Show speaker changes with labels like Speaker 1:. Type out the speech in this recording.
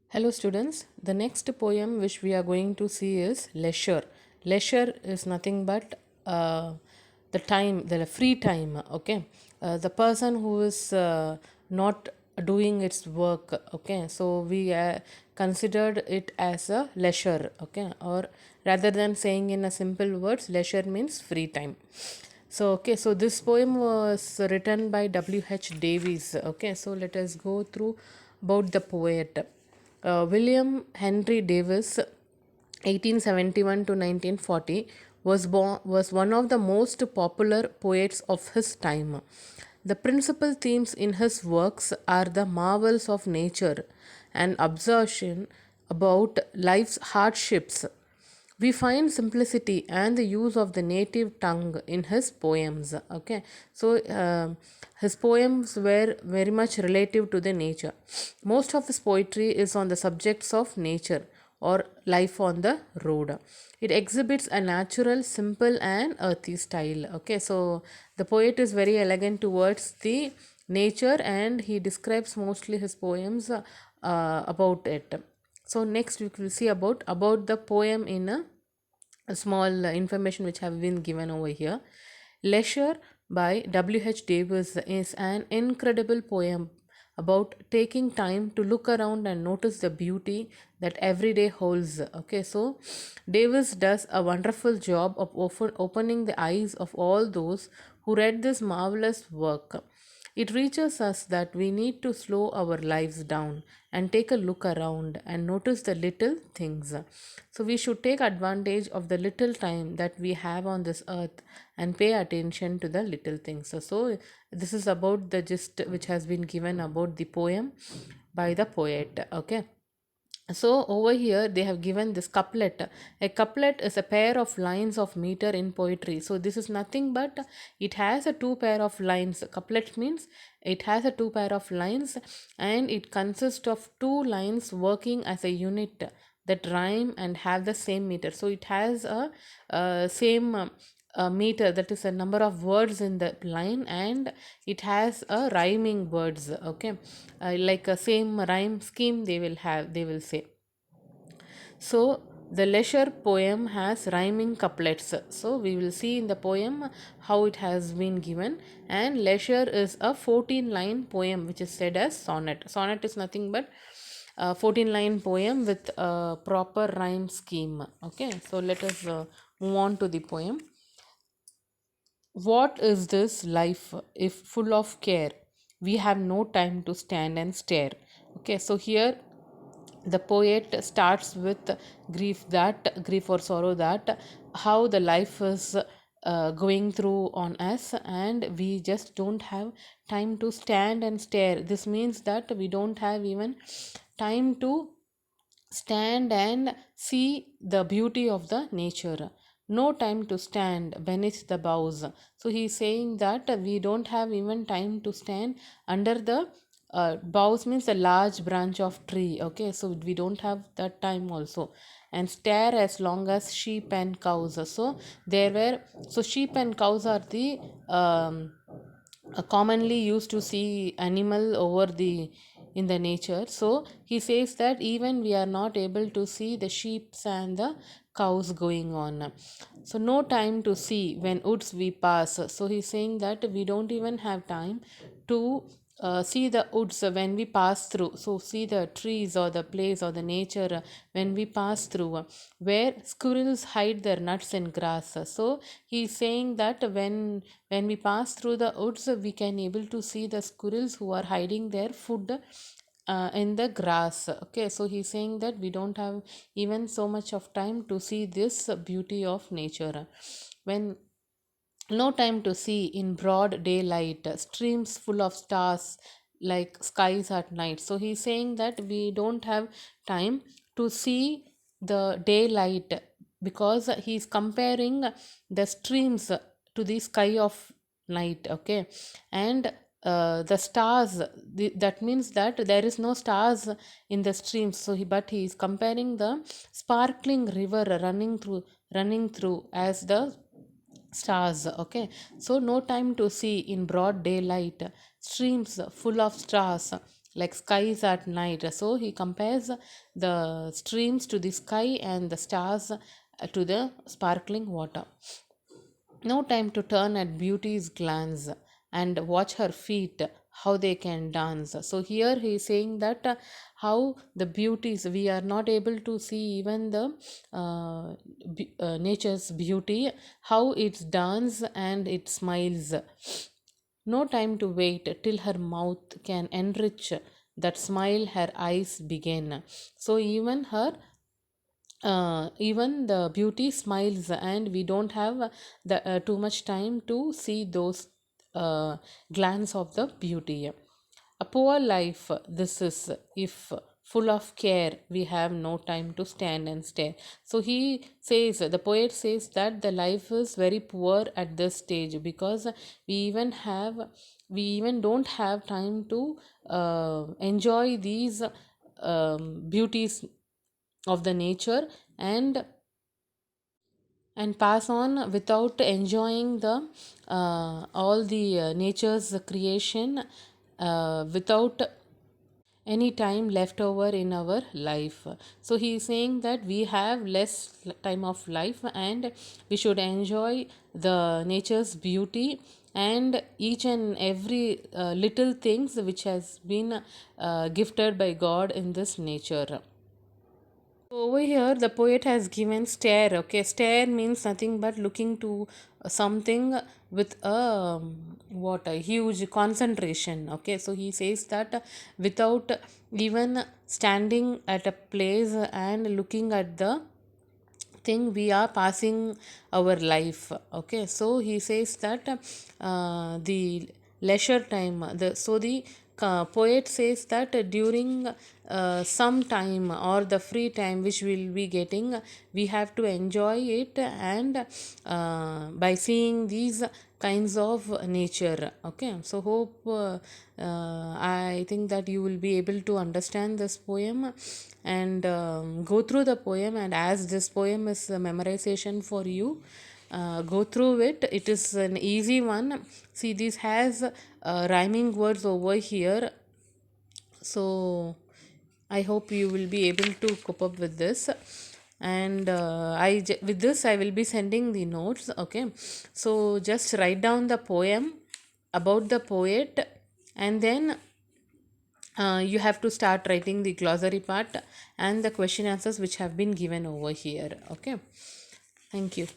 Speaker 1: Hello, students. The next poem which we are going to see is Leisure. Leisure is nothing but the time, the free time. Okay, the person who is not doing its work. Okay, so we considered it as a leisure. Okay, or rather than saying in a simple words, leisure means free time. So this poem was written by W.H. Davies. Okay, so let us go through about the poet. William Henry Davis, 1871 to 1940, was one of the most popular poets of his time. The principal themes in his works are the marvels of nature and observation about life's hardships. We find simplicity and the use of the native tongue in his poems. Okay, so his poems were very much relative to the nature. Most of his poetry is on the subjects of nature or life on the road. It exhibits a natural, simple and earthy style. Okay, so the poet is very elegant towards the nature and he describes mostly his poems about it. So next we will see about the poem in a small information which have been given over here. Leisure by W.H. Davis is an incredible poem about taking time to look around and notice the beauty that every day holds. Okay, so Davis does a wonderful job of opening the eyes of all those who read this marvelous work. It reaches us that we need to slow our lives down and take a look around and notice the little things. So, we should take advantage of the little time that we have on this earth and pay attention to the little things. So this is about the gist which has been given about the poem by the poet. Okay, so over here they have given this couplet. A couplet is a pair of lines of meter in poetry. So this is nothing but it has a two pair of lines. Couplet means it has a two pair of lines and it consists of two lines working as a unit that rhyme and have the same meter. So it has a same meter, that is a number of words in the line, and it has a rhyming words. Okay, like a same rhyme scheme they will say. So the leisure poem has rhyming couplets. So we will see in the poem how it has been given. And leisure is a 14-line poem which is said as sonnet. Sonnet is nothing but a 14-line poem with a proper rhyme scheme. Okay, so let us move on to the poem. What is this life if full of care? We have no time to stand and stare. Okay, so here the poet starts with grief or sorrow that how the life is going through on us, and we just don't have time to stand and stare. This means that we don't have even time to stand and see the beauty of the nature. No time to stand beneath the boughs. So he's saying that we don't have even time to stand under the boughs means a large branch of tree. Okay, so we don't have that time also. And stare as long as sheep and cows. So there were, so sheep and cows are the commonly used to see animal over the in the nature. So he says that even we are not able to see the sheep and the cows going on. So no time to see when woods we pass. So he's saying that we don't even have time to see the woods when we pass through. So see the trees or the place or the nature when we pass through, where squirrels hide their nuts in grass. So he's saying that when we pass through the woods, we can able to see the squirrels who are hiding their food in the grass. Okay, so he's saying that we don't have even so much of time to see this beauty of nature. When no time to see in broad daylight, streams full of stars like skies at night. So he's saying that we don't have time to see the daylight because he's comparing the streams to the sky of night. Okay, and the stars, that means that there is no stars in the streams. So but he is comparing the sparkling river running through as the stars. Okay, so no time to see in broad daylight, streams full of stars like skies at night. So he compares the streams to the sky and the stars to the sparkling water. No time to turn at beauty's glance and watch her feet, how they can dance. So here he is saying that how the beauties, we are not able to see even the nature's beauty, how it dance and it smiles. No time to wait till her mouth can enrich that smile her eyes begin. So even the beauty smiles, and we don't have the too much time to see those glance of the beauty. A poor life this is, if full of care we have no time to stand and stare. So he says, the poet says that the life is very poor at this stage, because we even don't have time to enjoy these beauties of the nature, and pass on without enjoying the all the nature's creation, without any time left over in our life. So he is saying that we have less time of life, and we should enjoy the nature's beauty and each and every little things which has been gifted by God in this nature. Over here, the poet has given stare. Okay, stare means nothing but looking to something with a what a huge concentration. Okay, so he says that without even standing at a place and looking at the thing, we are passing our life. Okay, so he says that the leisure time, the poet says that during some time or the free time which we'll be getting, we have to enjoy it, and by seeing these kinds of nature. Okay, so hope I think that you will be able to understand this poem and go through the poem. And as this poem is a memorization for you, go through it. It is an easy one. See, this has rhyming words over here, so I hope you will be able to cope up with this. And with this I will be sending the notes. Okay, so just write down the poem about the poet, and then you have to start writing the glossary part and the question answers which have been given over here. Okay, thank you.